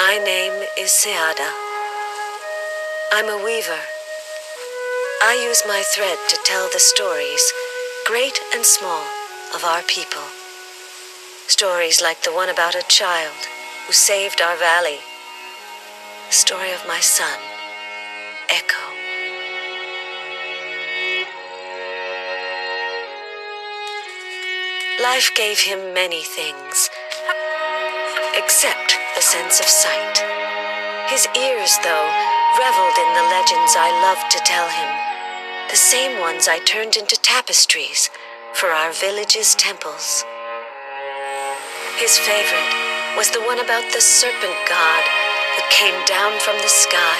My name is Seada. I'm a weaver. I use my thread to tell the stories, great and small, of our people. Stories like the one about a child who saved our valley. The story of my son, Eqqo. Life gave him many things, except the sense of sight. His ears, though, reveled in the legends I loved to tell him, the same ones I turned into tapestries for our village's temples. His favorite was the one about the serpent god that came down from the sky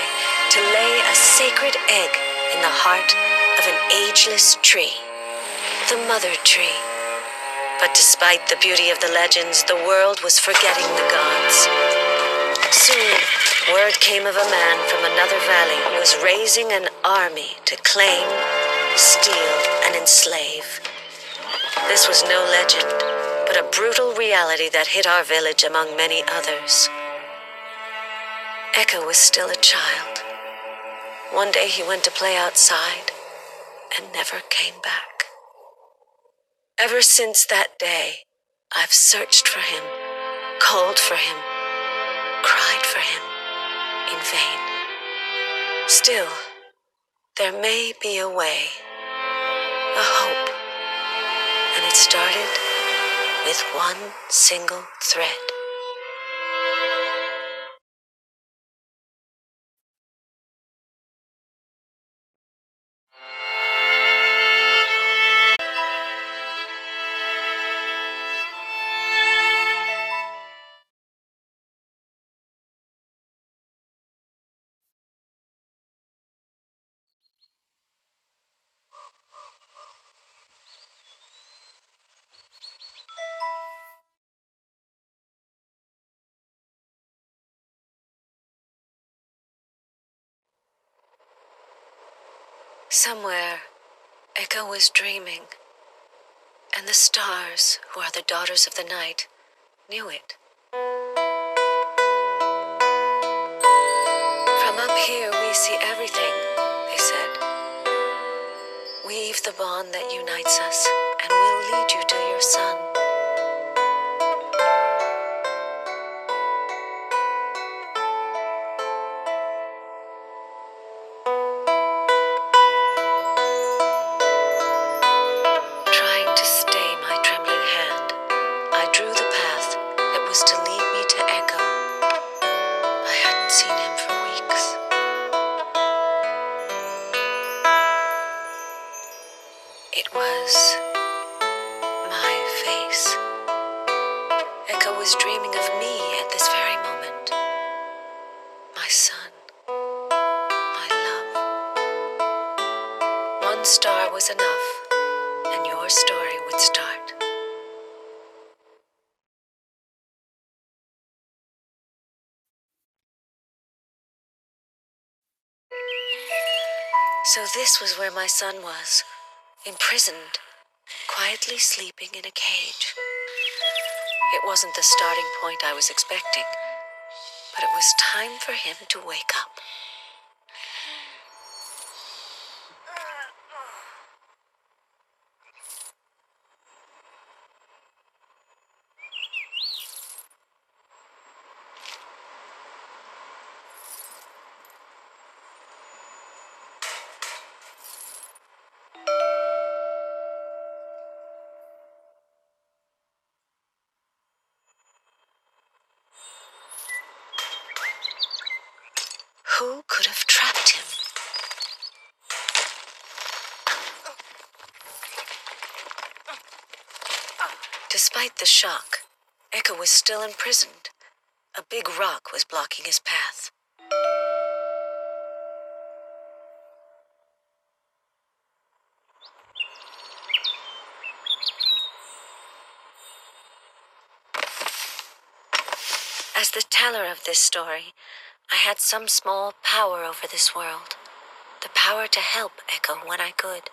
to lay a sacred egg in the heart of an ageless tree, the mother tree. But despite the beauty of the legends, the world was forgetting the gods. Soon, word came of a man from another valley who was raising an army to claim, steal, and enslave. This was no legend, but a brutal reality that hit our village among many others. Eqqo was still a child. One day he went to play outside and never came back. Ever since that day, I've searched for him, called for him, cried for him, in vain. Still, there may be a way, a hope, and it started with one single thread. Somewhere, Eqqo was dreaming, and the stars, who are the daughters of the night, knew it. From up here we see everything, they said. Weave the bond that unites us, and we'll lead you to your son. Trying to stay my trembling hand, I drew the path that was to lead me to Eqqo. I hadn't seen him for weeks. It was my face. Eqqo was dreaming of me at this very moment. My son, my love. One star was enough, and your story would start. So this was where my son was, imprisoned, quietly sleeping in a cage. It wasn't the starting point I was expecting, but it was time for him to wake up. Who could have trapped him? Despite the shock, Eqqo was still imprisoned. A big rock was blocking his path. As the teller of this story, I had some small power over this world. The power to help Eqqo when I could.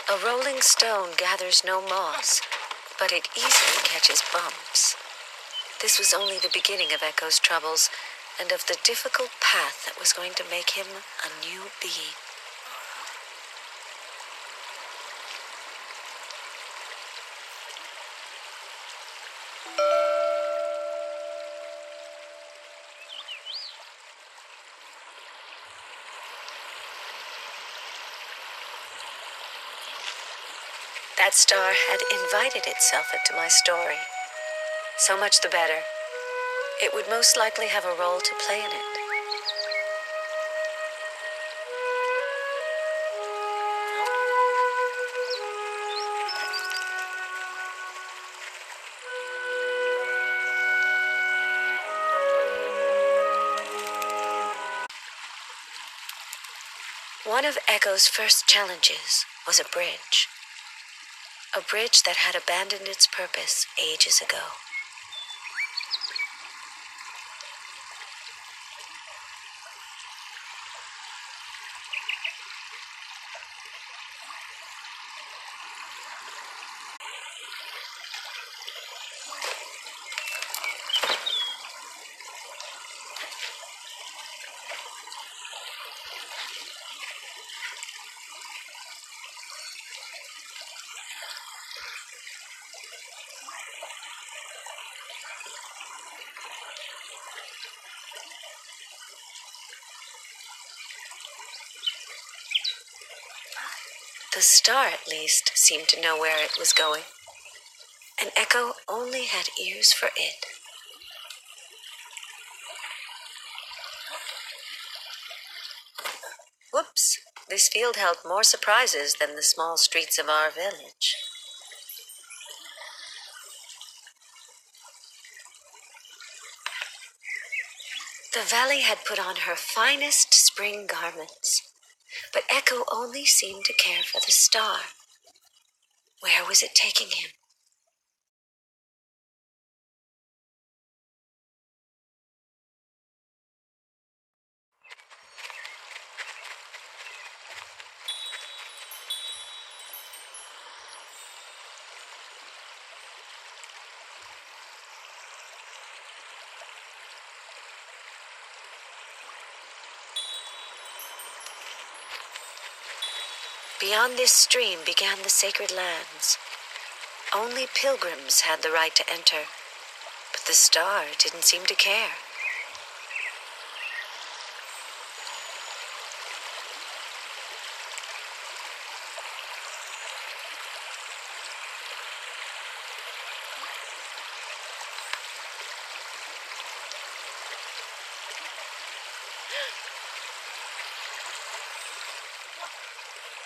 A rolling stone gathers no moss, but it easily catches bumps. This was only the beginning of Eqqo's troubles, and of the difficult path that was going to make him a new being. That star had invited itself into my story. So much the better. It would most likely have a role to play in it. One of Eqqo's first challenges was a bridge. A bridge that had abandoned its purpose ages ago. The star, at least, seemed to know where it was going, and Eqqo only had ears for it. Whoops, this field held more surprises than the small streets of our village. The valley had put on her finest spring garments, but Eqqo only seemed to care for the star. Where was it taking him? Beyond this stream began the sacred lands. Only pilgrims had the right to enter, but the star didn't seem to care.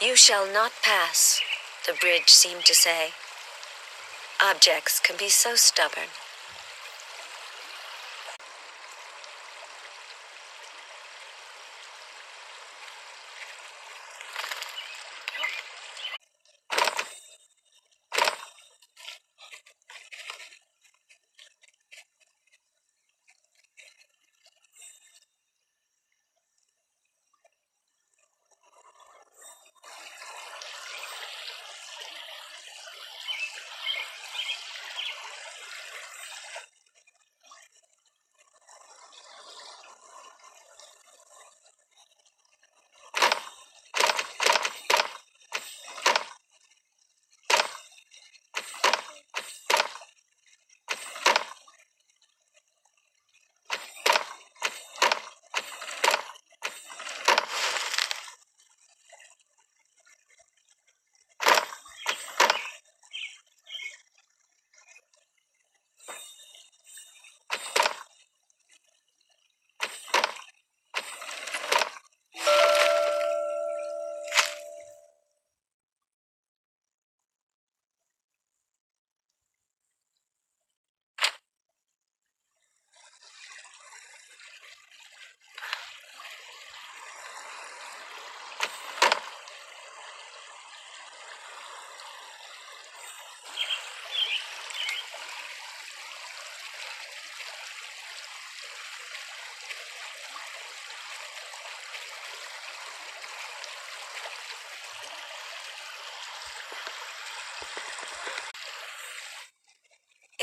You shall not pass, the bridge seemed to say. Objects can be so stubborn.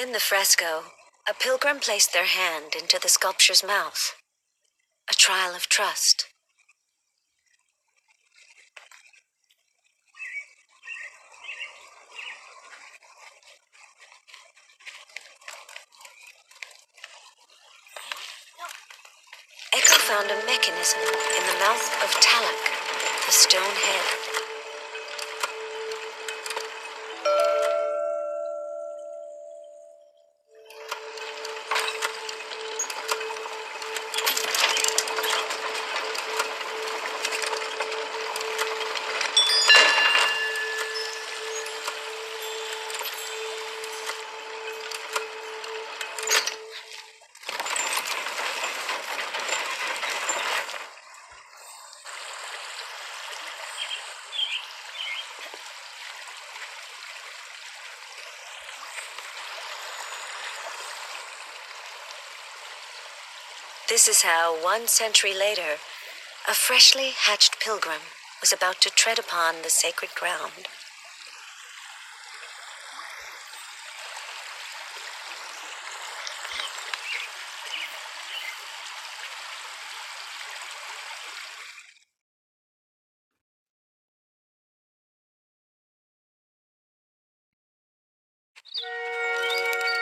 In the fresco, a pilgrim placed their hand into the sculpture's mouth, a trial of trust. Eqqo found a mechanism in the mouth of Talak, the stone head. This is how, 1 century later, a freshly hatched pilgrim was about to tread upon the sacred ground.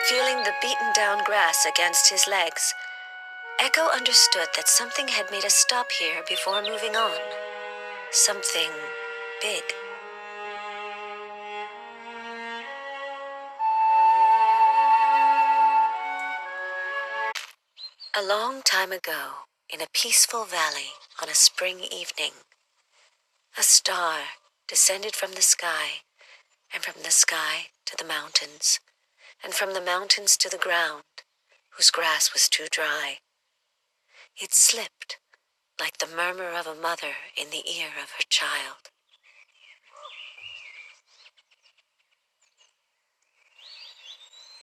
Feeling the beaten-down grass against his legs, Eqqo understood that something had made us stop here before moving on. Something big. A long time ago, in a peaceful valley on a spring evening, a star descended from the sky, and from the sky to the mountains, and from the mountains to the ground, whose grass was too dry. It slipped like the murmur of a mother in the ear of her child.